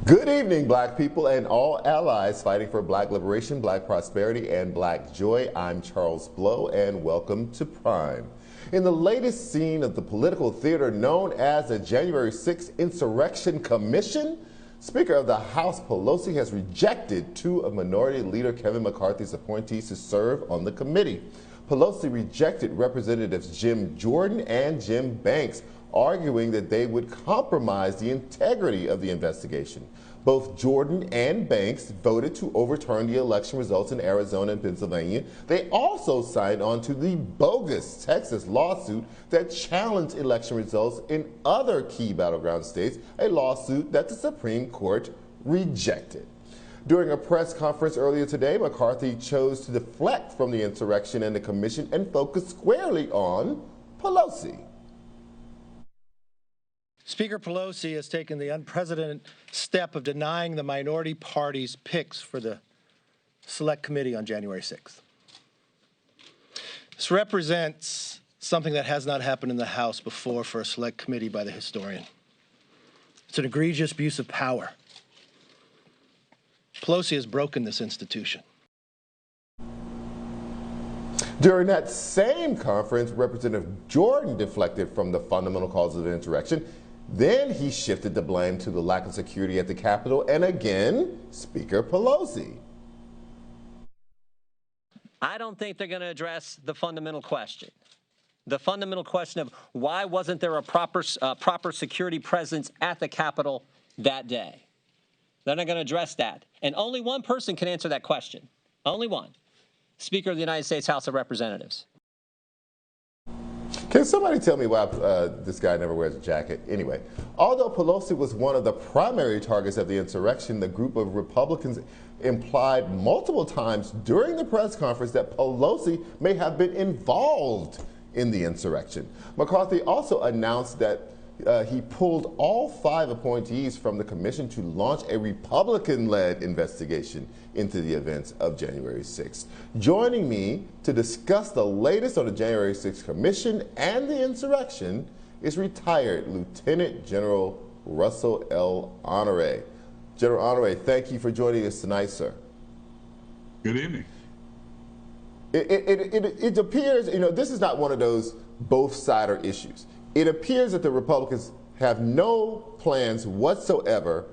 Good evening, black people and all allies fighting for black liberation, black prosperity, and black joy. I'm Charles Blow, and welcome to Prime. In the latest scene of the political theater known as the January 6th Insurrection Commission, Speaker of the House Pelosi has rejected two of Minority Leader Kevin McCarthy's appointees to serve on the committee. Pelosi rejected Representatives Jim Jordan and Jim Banks, arguing that they would compromise the integrity of the investigation. Both Jordan and Banks voted to overturn the election results in Arizona and Pennsylvania. They also signed on to the bogus Texas lawsuit that challenged election results in other key battleground states, a lawsuit that the Supreme Court rejected. During a press conference earlier today, McCarthy chose to deflect from the insurrection and the commission and focus squarely on Pelosi. Speaker Pelosi has taken the unprecedented step of denying the minority party's picks for the Select Committee on January 6th. This represents something that has not happened in the House before for a Select Committee by the historian. It's an egregious abuse of power. Pelosi has broken this institution. During that same conference, Representative Jordan deflected from the fundamental cause of the insurrection. Then he shifted the blame to the lack of security at the Capitol and again, Speaker Pelosi. I don't think they're going to address the fundamental question. The fundamental question of why wasn't there a proper security presence at the Capitol that day? They're not going to address that. And only one person can answer that question. Only one. Speaker of the United States House of Representatives. Can somebody tell me why this guy never wears a jacket? Anyway, although Pelosi was one of the primary targets of the insurrection, the group of Republicans implied multiple times during the press conference that Pelosi may have been involved in the insurrection. McCarthy also announced that he pulled all 5 appointees from the commission to launch a Republican-led investigation into the events of January 6th. Joining me to discuss the latest on the January 6th Commission and the insurrection is retired Lieutenant General Russell Honoré. General Honoré, thank you for joining us tonight, sir. Good evening. It appears, this is not one of those both-sider issues. It appears that the Republicans have no plans whatsoever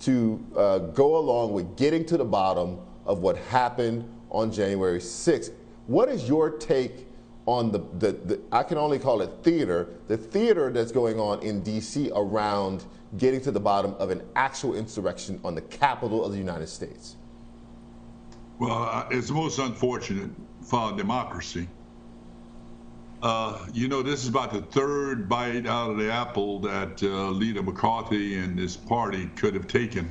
to go along with getting to the bottom of what happened on January 6th. What is your take on the I can only call it theater, the theater that's going on in D.C. around getting to the bottom of an actual insurrection on the Capitol of the United States? Well, it's most unfortunate for our democracy. This is about the third bite out of the apple that Leader McCarthy and his party could have taken,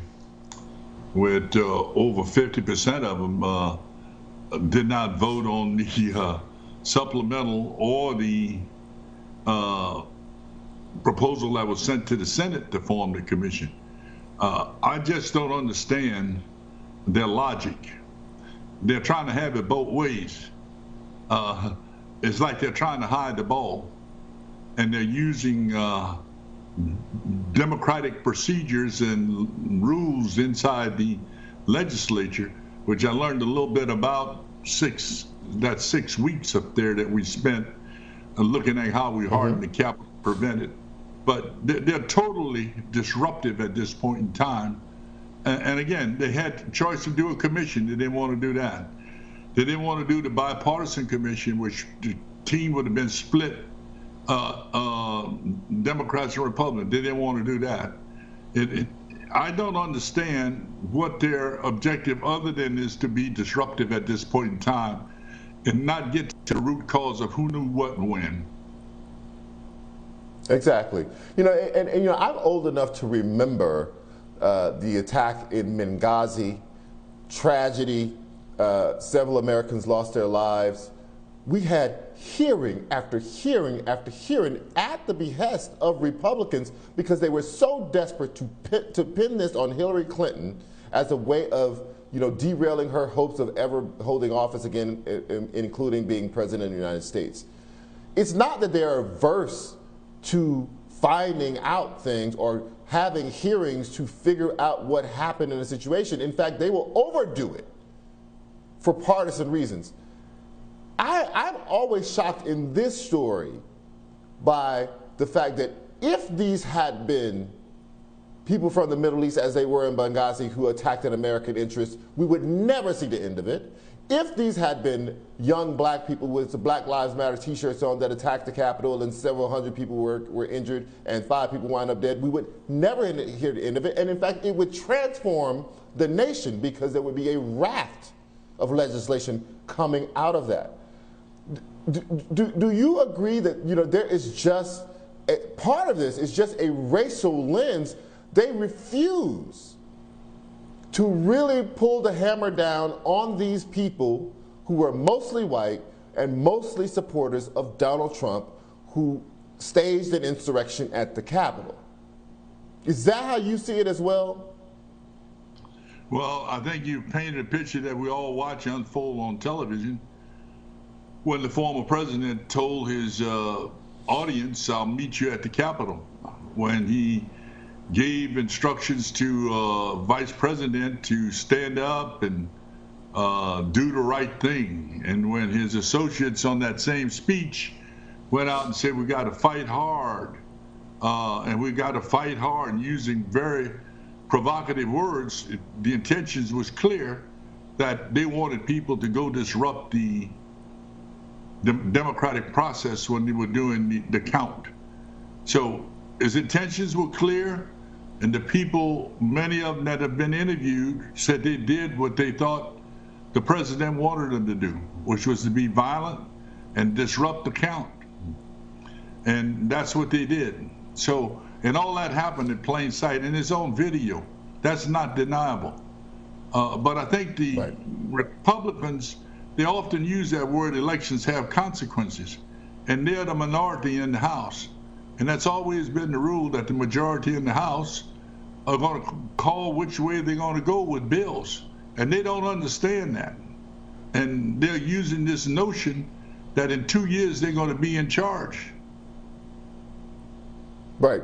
with over 50% of them did not vote on the supplemental or the proposal that was sent to the Senate to form the commission. I just don't understand their logic. They're trying to have it both ways. It's like they're trying to hide the ball, and they're using democratic procedures and rules inside the legislature, which I learned a little bit about 6 weeks up there that we spent looking at how we hardened the Capitol to prevent it. But they're totally disruptive at this point in time. And again, they had the choice to do a commission. They didn't want to do that. They didn't want to do the bipartisan commission, which the team would have been split, Democrats and Republicans. They didn't want to do that. I don't understand what their objective other than is to be disruptive at this point in time and not get to the root cause of who knew what and when. Exactly. I'm old enough to remember the attack in Benghazi, tragedy. Several Americans lost their lives. We had hearing after hearing after hearing at the behest of Republicans because they were so desperate to pin this on Hillary Clinton as a way of derailing her hopes of ever holding office again, including being president of the United States. It's not that they're averse to finding out things or having hearings to figure out what happened in a situation. In fact, they will overdo it for partisan reasons. I'm always shocked in this story by the fact that if these had been people from the Middle East, as they were in Benghazi, who attacked an American interest, we would never see the end of it. If these had been young black people with the Black Lives Matter t-shirts on that attacked the Capitol and several hundred people were injured and 5 people wound up dead, we would never hear the end of it. And in fact, it would transform the nation because there would be a raft of legislation coming out of that. Do you agree that, you know, there is just, part of this is just a racial lens? They refuse to really pull the hammer down on these people who are mostly white and mostly supporters of Donald Trump, who staged an insurrection at the Capitol. Is that how you see it as well? Well, I think you painted a picture that we all watch unfold on television when the former president told his audience, "I'll meet you at the Capitol," when he gave instructions to Vice President to stand up and do the right thing. And when his associates on that same speech went out and said, "We got to fight hard," and we got to fight hard, and using very provocative words, the intentions was clear that they wanted people to go disrupt the democratic process when they were doing the count. So his intentions were clear. And the people, many of them that have been interviewed, said they did what they thought the president wanted them to do, which was to be violent and disrupt the count. And that's what they did. So, and all that happened in plain sight in his own video. That's not deniable. But I think the Republicans, they often use that word, elections have consequences. And they're the minority in the House. And that's always been the rule, that the majority in the House are going to call which way they're going to go with bills. And they don't understand that. And they're using this notion that in 2 years they're going to be in charge. Right.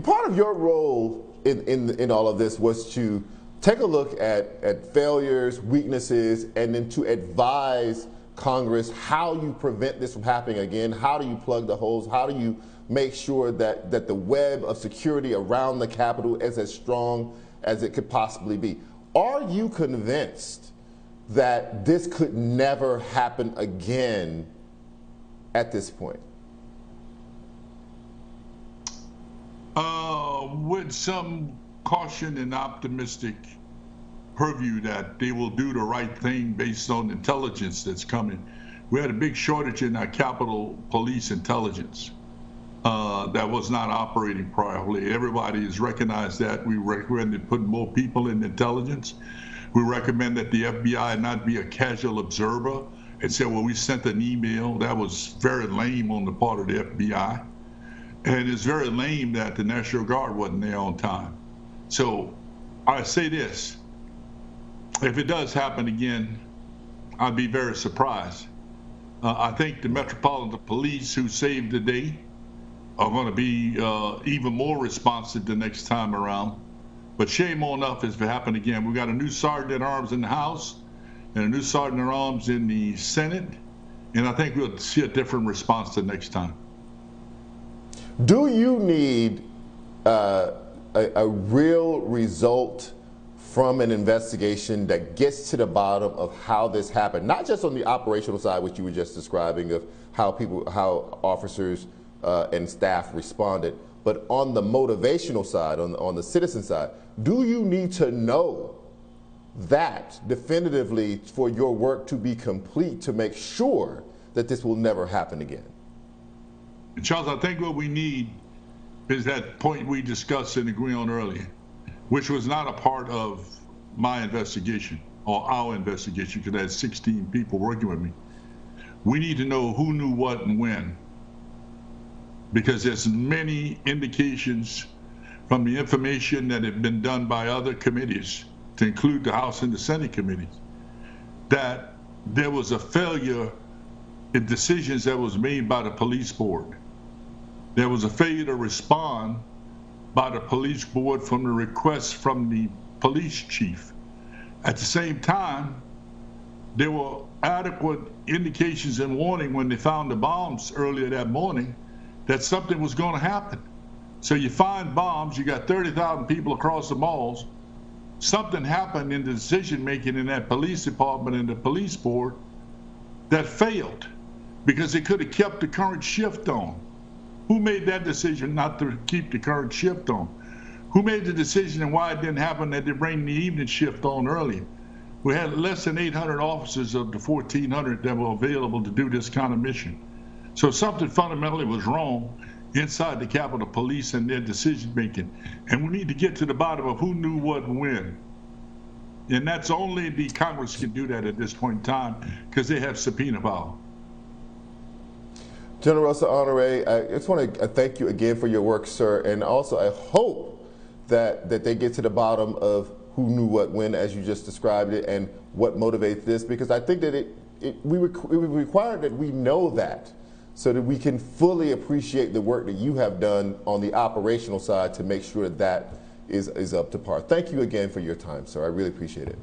Part of your role in all of this was to take a look at failures, weaknesses, and then to advise Congress how you prevent this from happening again. How do you plug the holes? How do you make sure that the web of security around the Capitol is as strong as it could possibly be? Are you convinced that this could never happen again at this point? With some caution and optimistic purview that they will do the right thing based on intelligence that's coming. We had a big shortage in our Capitol Police intelligence that was not operating properly. Everybody has recognized that. We recommended putting more people in intelligence. We recommend that the FBI not be a casual observer and say, well, we sent an email. That was very lame on the part of the FBI. And it's very lame that the National Guard wasn't there on time. So I say this, if it does happen again, I'd be very surprised. I think the Metropolitan Police, who saved the day, are going to be even more responsive the next time around. But shame on us if it happened again. We've got a new Sergeant at Arms in the House and a new Sergeant at Arms in the Senate, and I think we'll see a different response the next time. Do you need a real result from an investigation that gets to the bottom of how this happened? Not just on the operational side, which you were just describing, of how officers and staff responded, but on the motivational side, on the citizen side, do you need to know that definitively for your work to be complete to make sure that this will never happen again? Charles, I think what we need is that point we discussed and agreed on earlier, which was not a part of my investigation or our investigation, because I had 16 people working with me. We need to know who knew what and when, because there's many indications from the information that had been done by other committees, to include the House and the Senate committees, that there was a failure in decisions that was made by the police board. there was a failure to respond by the police board from the request from the police chief. At the same time, there were adequate indications and warning when they found the bombs earlier that morning that something was going to happen. So you find bombs, you got 30,000 people across the malls. Something happened in the decision making in that police department and the police board that failed because they could have kept the current shift on. Who made that decision not to keep the current shift on? Who made the decision and why it didn't happen that they bring the evening shift on earlier? We had less than 800 officers of the 1,400 that were available to do this kind of mission. So something fundamentally was wrong inside the Capitol Police and their decision making. And we need to get to the bottom of who knew what and when. And that's only the Congress can do that at this point in time because they have subpoena power. General Russell Honoré, I just want to thank you again for your work, sir. And also I hope that they get to the bottom of who knew what when, as you just described it, and what motivates this, because I think that it require that we know that so that we can fully appreciate the work that you have done on the operational side to make sure that is up to par. Thank you again for your time, sir. I really appreciate it.